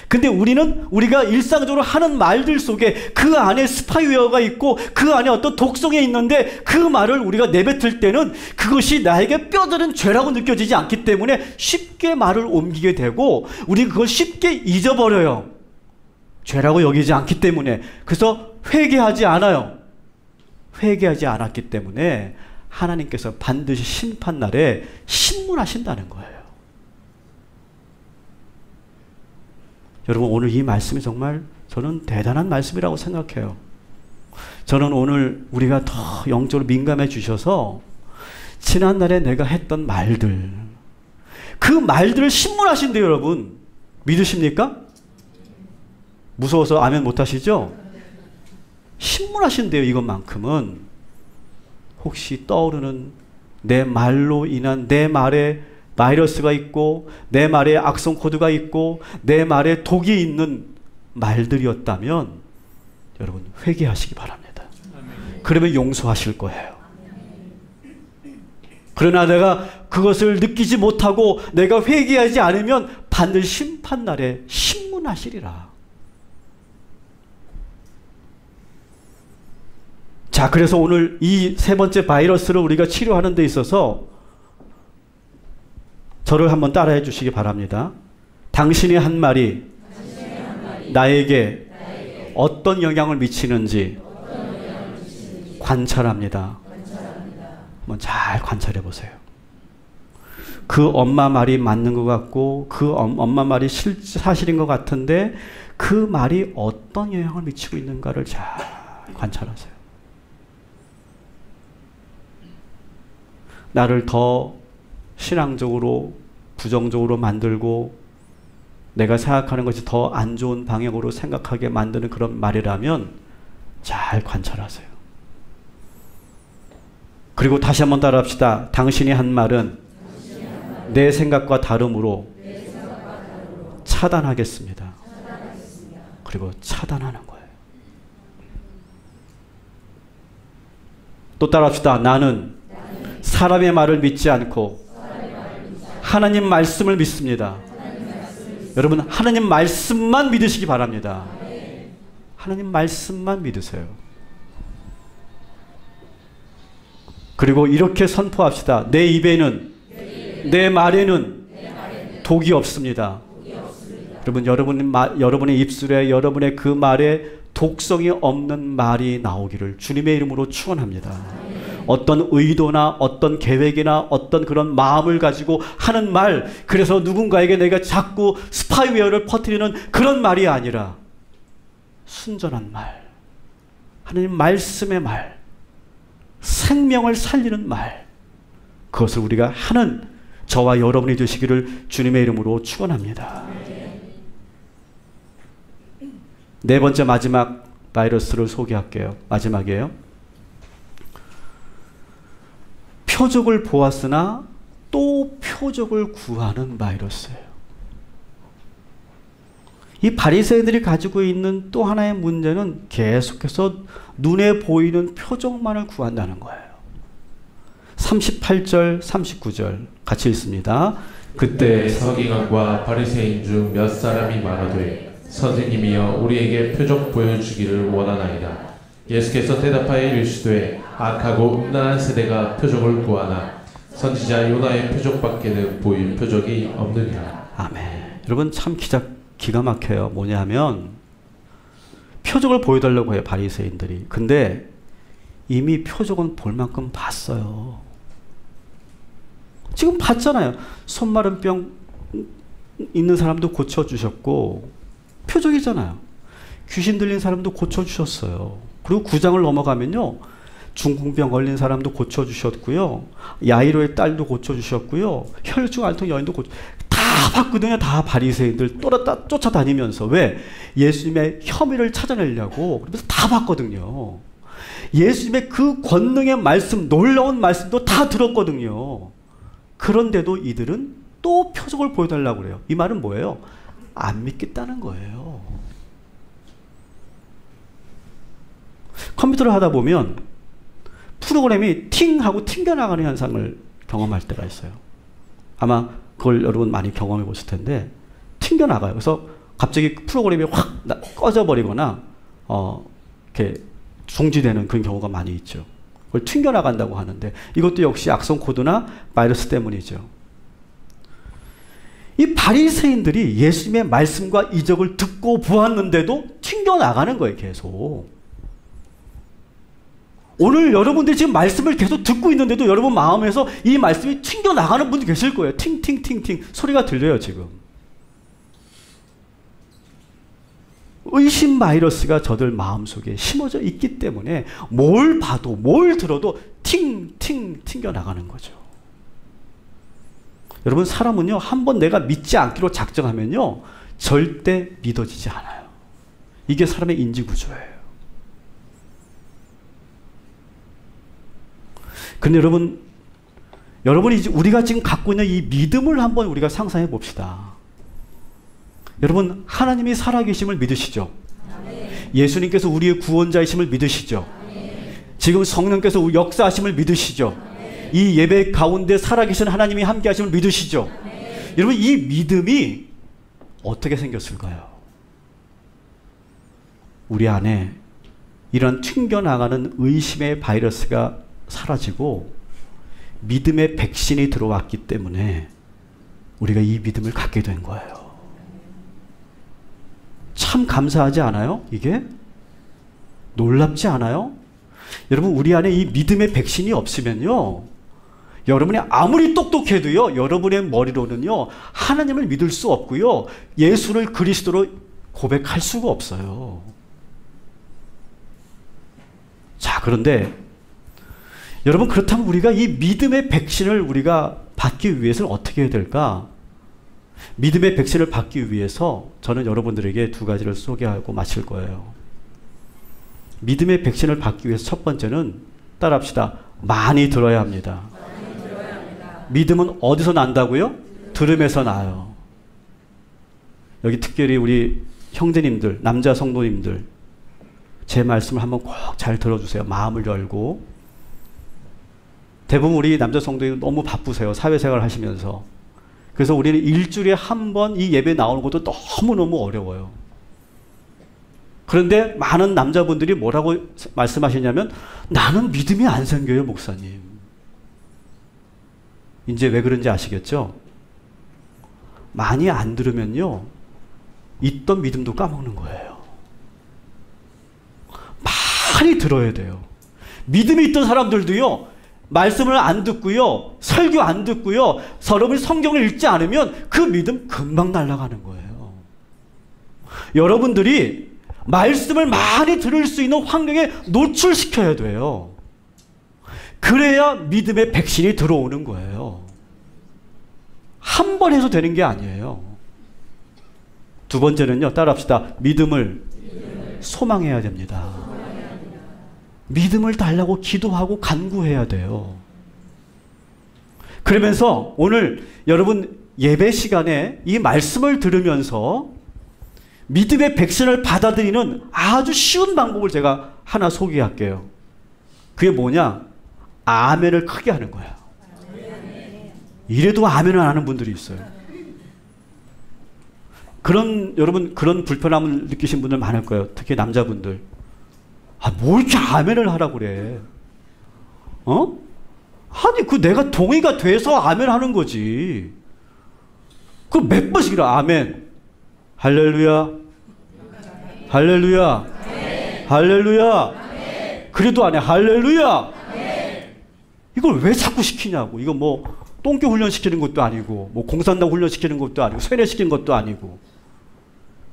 근데 우리가 일상적으로 하는 말들 속에 그 안에 스파이웨어가 있고 그 안에 어떤 독성이 있는데 그 말을 우리가 내뱉을 때는 그것이 나에게 뼈저린 죄라고 느껴지지 않기 때문에 쉽게 말을 옮기게 되고 우리 그걸 쉽게 잊어버려요. 죄라고 여기지 않기 때문에. 그래서 회개하지 않아요. 회개하지 않았기 때문에 하나님께서 반드시 심판날에 신문하신다는 거예요. 여러분 오늘 이 말씀이 정말 저는 대단한 말씀이라고 생각해요. 저는 오늘 우리가 더 영적으로 민감해 주셔서 지난날에 내가 했던 말들 그 말들을 신문하신대요. 여러분 믿으십니까? 무서워서 아멘 못하시죠? 신문하신대요. 이것만큼은 혹시 떠오르는 내 말로 인한 내 말에 바이러스가 있고 내 말에 악성 코드가 있고 내 말에 독이 있는 말들이었다면 여러분 회개하시기 바랍니다. 그러면 용서하실 거예요. 그러나 내가 그것을 느끼지 못하고 내가 회개하지 않으면 반드시 심판날에 신문하시리라. 자, 그래서 오늘 이 세 번째 바이러스를 우리가 치료하는 데 있어서 저를 한번 따라해 주시기 바랍니다. 당신의 한 말이 나에게 어떤 영향을 미치는지 관찰합니다. 한번 잘 관찰해 보세요. 그 엄마 말이 맞는 것 같고 그 엄마 말이 사실인 것 같은데 그 말이 어떤 영향을 미치고 있는가를 잘 관찰하세요. 나를 더 신앙적으로 부정적으로 만들고 내가 생각하는 것이 더 안 좋은 방향으로 생각하게 만드는 그런 말이라면 잘 관찰하세요. 그리고 다시 한번 따라합시다. 당신이 한 말은 내 생각과 다름으로 차단하겠습니다. 그리고 차단하는 거예요. 또 따라합시다. 나는 사람의 말을 믿지 않고 하나님 말씀을 믿습니다. 여러분 하나님 말씀만 믿으시기 바랍니다. 하나님 말씀만 믿으세요. 그리고 이렇게 선포합시다. 내 입에는 내 말에는 독이 없습니다. 여러분 여러분의 입술에 여러분의 그 말에 독성이 없는 말이 나오기를 주님의 이름으로 축원합니다. 어떤 의도나 어떤 계획이나 어떤 그런 마음을 가지고 하는 말, 그래서 누군가에게 내가 자꾸 스파이웨어를 퍼뜨리는 그런 말이 아니라 순전한 말, 하나님 말씀의 말, 생명을 살리는 말, 그것을 우리가 하는 저와 여러분이 되시기를 주님의 이름으로 축원합니다. 네 번째 마지막 바이러스를 소개할게요. 마지막이에요. 표적을 보았으나 또 표적을 구하는 바이러스예요. 이 바리새인들이 가지고 있는 또 하나의 문제는 계속해서 눈에 보이는 표적만을 구한다는 거예요. 38절, 39절 같이 읽습니다. 그때 서기관과 바리새인 중 몇 사람이 말하되 선생님이여 우리에게 표적 보여주기를 원하나이다. 예수께서 대답하여 이르시되 악하고 음란한 세대가 표적을 구하나 선지자 요나의 표적밖에는 보일 표적이 없느니라. 아멘. 여러분 참 기가 막혀요. 뭐냐면 표적을 보여달라고 해요. 바리새인들이. 근데 이미 표적은 볼 만큼 봤어요. 지금 봤잖아요. 손마른 병 있는 사람도 고쳐주셨고 표적이잖아요. 귀신 들린 사람도 고쳐주셨어요. 그리고 9장을 넘어가면요. 중풍병 걸린 사람도 고쳐주셨고요. 야이로의 딸도 고쳐주셨고요. 혈증 앓던 여인도 다 봤거든요. 다 바리새인들 쫓아다니면서. 왜? 예수님의 혐의를 찾아내려고. 그래서 다 봤거든요. 예수님의 그 권능의 말씀, 놀라운 말씀도 다 들었거든요. 그런데도 이들은 또 표적을 보여달라고 그래요. 이 말은 뭐예요? 안 믿겠다는 거예요. 컴퓨터를 하다 보면 프로그램이 팅 하고 튕겨나가는 현상을 경험할 때가 있어요. 아마 그걸 여러분 많이 경험해 보실 텐데 튕겨나가요. 그래서 갑자기 프로그램이 확 꺼져버리거나 이렇게 중지되는 그런 경우가 많이 있죠. 그걸 튕겨나간다고 하는데 이것도 역시 악성 코드나 바이러스 때문이죠. 이 바리새인들이 예수님의 말씀과 이적을 듣고 보았는데도 튕겨나가는 거예요. 계속. 오늘 여러분들이 지금 말씀을 계속 듣고 있는데도 여러분 마음에서 이 말씀이 튕겨나가는 분이 계실 거예요. 팅팅팅팅 소리가 들려요. 지금. 의심 바이러스가 저들 마음속에 심어져 있기 때문에 뭘 봐도 뭘 들어도 팅팅 튕겨나가는 거죠. 여러분 사람은요 한번 내가 믿지 않기로 작정하면요 절대 믿어지지 않아요. 이게 사람의 인지구조예요. 근데 여러분이 우리가 지금 갖고 있는 이 믿음을 한번 우리가 상상해 봅시다. 여러분, 하나님이 살아계심을 믿으시죠? 예수님께서 우리의 구원자이심을 믿으시죠? 지금 성령께서 역사하심을 믿으시죠? 이 예배 가운데 살아계신 하나님이 함께 하심을 믿으시죠? 여러분, 이 믿음이 어떻게 생겼을까요? 우리 안에 이런 튕겨나가는 의심의 바이러스가 사라지고 믿음의 백신이 들어왔기 때문에 우리가 이 믿음을 갖게 된 거예요. 참 감사하지 않아요? 이게? 놀랍지 않아요? 여러분, 우리 안에 이 믿음의 백신이 없으면요, 여러분이 아무리 똑똑해도요, 여러분의 머리로는요, 하나님을 믿을 수 없고요, 예수를 그리스도로 고백할 수가 없어요. 자, 그런데 여러분, 그렇다면 우리가 이 믿음의 백신을 우리가 받기 위해서는 어떻게 해야 될까? 믿음의 백신을 받기 위해서 저는 여러분들에게 두 가지를 소개하고 마칠 거예요. 믿음의 백신을 받기 위해서 첫 번째는, 따라합시다. 많이 들어야 합니다. 믿음은 어디서 난다고요? 들음에서 나요. 여기 특별히 우리 형제님들, 남자 성도님들, 제 말씀을 한번 꼭 잘 들어주세요. 마음을 열고. 대부분 우리 남자 성도님 너무 바쁘세요. 사회생활 하시면서. 그래서 우리는 일주일에 한 번 이 예배 나오는 것도 너무너무 어려워요. 그런데 많은 남자분들이 뭐라고 말씀하시냐면, 나는 믿음이 안 생겨요, 목사님. 이제 왜 그런지 아시겠죠? 많이 안 들으면요, 있던 믿음도 까먹는 거예요. 많이 들어야 돼요. 믿음이 있던 사람들도요, 말씀을 안 듣고요, 설교 안 듣고요, 여러분이 성경을 읽지 않으면 그 믿음 금방 날아가는 거예요. 여러분들이 말씀을 많이 들을 수 있는 환경에 노출시켜야 돼요. 그래야 믿음의 백신이 들어오는 거예요. 한 번 해서 되는 게 아니에요. 두 번째는요, 따라합시다. 믿음을 소망해야 됩니다. 믿음을 달라고 기도하고 간구해야 돼요. 그러면서 오늘 여러분 예배 시간에 이 말씀을 들으면서 믿음의 백신을 받아들이는 아주 쉬운 방법을 제가 하나 소개할게요. 그게 뭐냐? 아멘을 크게 하는 거야. 이래도 아멘을 안 하는 분들이 있어요. 여러분 그런 불편함을 느끼신 분들 많을 거예요. 특히 남자분들. 뭐 이렇게 아멘을 하라고 그래? 아니, 내가 동의가 돼서 아멘 하는 거지. 몇 번씩이라 아멘. 할렐루야. 할렐루야. 할렐루야. 그래도 안 해. 할렐루야. 이걸 왜 자꾸 시키냐고. 이거 뭐 똥개 훈련시키는 것도 아니고, 뭐 공산당 훈련시키는 것도 아니고, 세뇌시키는 것도 아니고.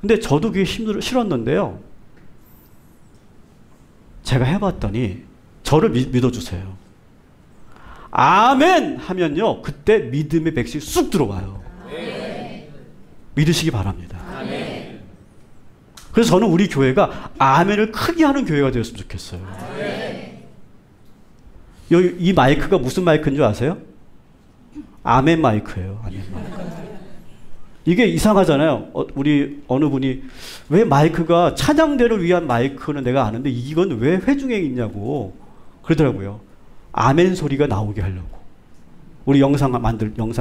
근데 저도 그게 싫었는데요. 제가 해봤더니 저를 믿어주세요. 아멘 하면요, 그때 믿음의 백신이 쑥 들어와요. 믿으시기 바랍니다. 그래서 저는 우리 교회가 아멘을 크게 하는 교회가 되었으면 좋겠어요. 이 마이크가 무슨 마이크인 줄 아세요? 아멘 마이크예요. 아멘 마이크. 이게 이상하잖아요. 우리 어느 분이 왜 마이크가 찬양대를 위한 마이크는 내가 아는데 이건 왜 회중에 있냐고 그러더라고요. 아멘 소리가 나오게 하려고. 우리 영상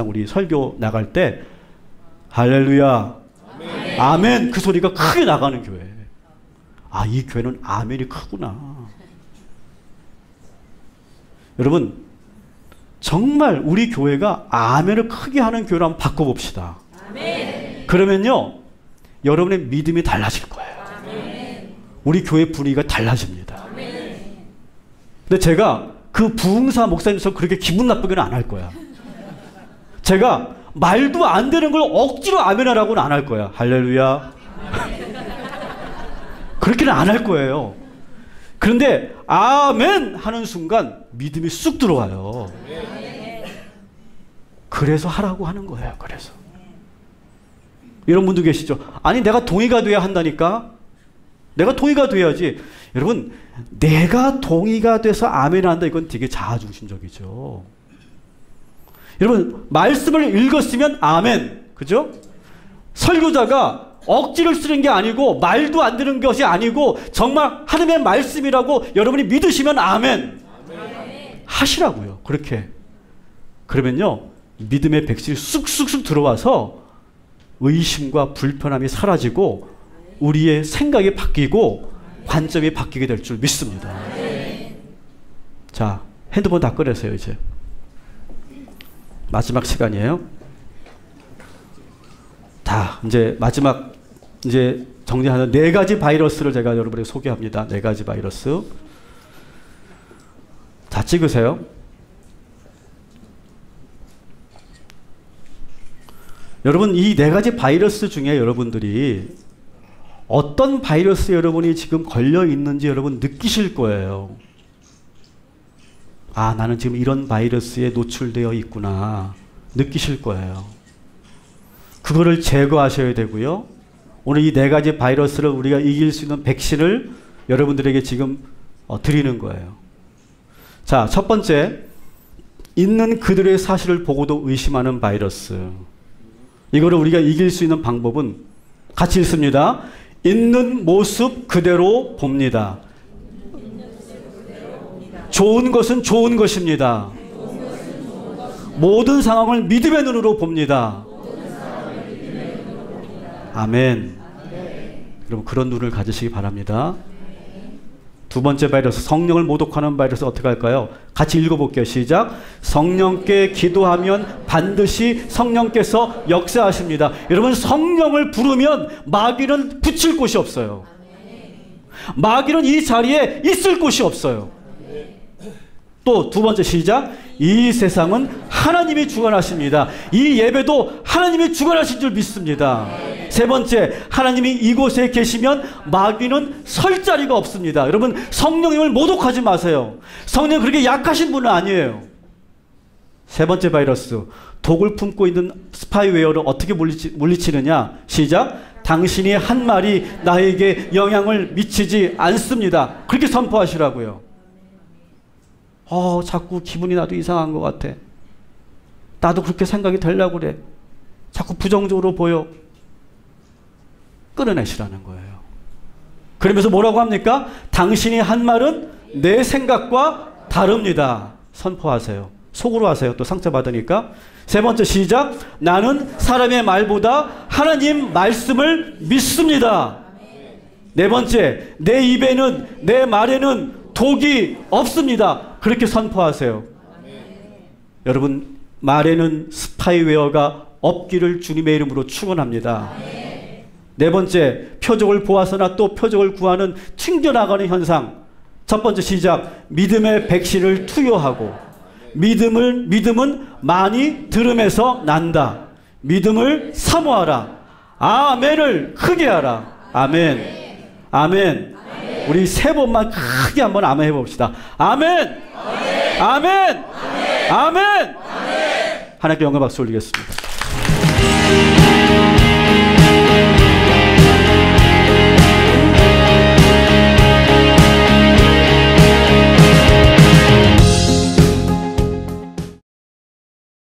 우리 설교 나갈 때 할렐루야, 아멘 그 소리가 크게 나가는 교회. 이 교회는 아멘이 크구나. 여러분, 정말 우리 교회가 아멘을 크게 하는 교회로 한번 바꿔봅시다. 아멘. 그러면요, 여러분의 믿음이 달라질 거예요. 아멘. 우리 교회 분위기가 달라집니다. 아멘. 근데 제가 그 부흥사 목사님처럼 그렇게 기분 나쁘게는 안 할 거야. 제가 말도 안 되는 걸 억지로 아멘 하라고는 안 할 거야. 할렐루야. 그렇게는 안 할 거예요. 그런데 아멘 하는 순간 믿음이 쑥 들어와요. 그래서 하라고 하는 거예요. 그래서 이런 분도 계시죠. 아니, 내가 동의가 돼야 한다니까. 내가 동의가 돼야지. 여러분, 내가 동의가 돼서 아멘 한다, 이건 되게 자아중심적이죠. 여러분 말씀을 읽었으면 아멘. 그죠? 설교자가 억지를 쓰는 게 아니고 말도 안 되는 것이 아니고 정말 하나님의 말씀이라고 여러분이 믿으시면 아멘. 하시라고요. 그렇게. 그러면요 믿음의 백신이 쑥쑥쑥 들어와서 의심과 불편함이 사라지고 우리의 생각이 바뀌고 관점이 바뀌게 될 줄 믿습니다. 자, 핸드폰 다 끄려세요. 이제 마지막 시간이에요. 다 이제 마지막 이제 정리하는 4가지 바이러스를 제가 여러분에게 소개합니다. 4가지 바이러스. 다 찍으세요. 여러분 이 4가지 바이러스 중에 여러분들이 어떤 바이러스에 여러분이 지금 걸려 있는지 여러분 느끼실 거예요. 아, 나는 지금 이런 바이러스에 노출되어 있구나. 느끼실 거예요. 그거를 제거하셔야 되고요. 오늘 이 4가지 바이러스를 우리가 이길 수 있는 백신을 여러분들에게 지금 드리는 거예요. 자, 첫 번째, 있는 그들의 사실을 보고도 의심하는 바이러스. 이거를 우리가 이길 수 있는 방법은 같이 읽습니다. 있는 모습 그대로 봅니다. 좋은 것은 좋은 것입니다. 모든 상황을 믿음의 눈으로 봅니다. 아멘. 여러분 그런 눈을 가지시기 바랍니다. 두 번째 바이러스, 성령을 모독하는 바이러스 어떻게 할까요? 같이 읽어볼게요. 시작. 성령께 기도하면 반드시 성령께서 역사하십니다. 여러분 성령을 부르면 마귀는 붙일 곳이 없어요. 마귀는 이 자리에 있을 곳이 없어요. 또 두 번째 시작. 이 세상은 하나님이 주관하십니다. 이 예배도 하나님이 주관하신 줄 믿습니다. 세 번째, 하나님이 이곳에 계시면 마귀는 설 자리가 없습니다. 여러분 성령님을 모독하지 마세요. 성령 그렇게 약하신 분은 아니에요. 세 번째 바이러스, 독을 품고 있는 스파이웨어를 어떻게 물리치느냐. 시작. 당신이 한 말이 나에게 영향을 미치지 않습니다. 그렇게 선포하시라고요. 자꾸 기분이 나도 이상한 것 같아. 나도 그렇게 생각이 되려고 그래. 자꾸 부정적으로 보여. 끊어내시라는 거예요. 그러면서 뭐라고 합니까? 당신이 한 말은 내 생각과 다릅니다. 선포하세요. 속으로 하세요. 또 상처받으니까. 세 번째 시작. 나는 사람의 말보다 하나님 말씀을 믿습니다. 네 번째, 내 입에는 내 말에는 독이 없습니다. 그렇게 선포하세요. 여러분 말에는 스파이웨어가 없기를 주님의 이름으로 축원합니다. 네 번째, 표적을 보아서나 또 표적을 구하는 튕겨나가는 현상. 첫 번째 시작. 믿음의 백신을 투여하고. 믿음은 많이 들음에서 난다. 믿음을 사모하라. 아멘을 크게 하라. 아멘. 아멘. 우리 3번만 크게 한번 아멘 해봅시다. 아멘. 아멘. 아멘. 아멘. 하나님께 영광 박수 올리겠습니다.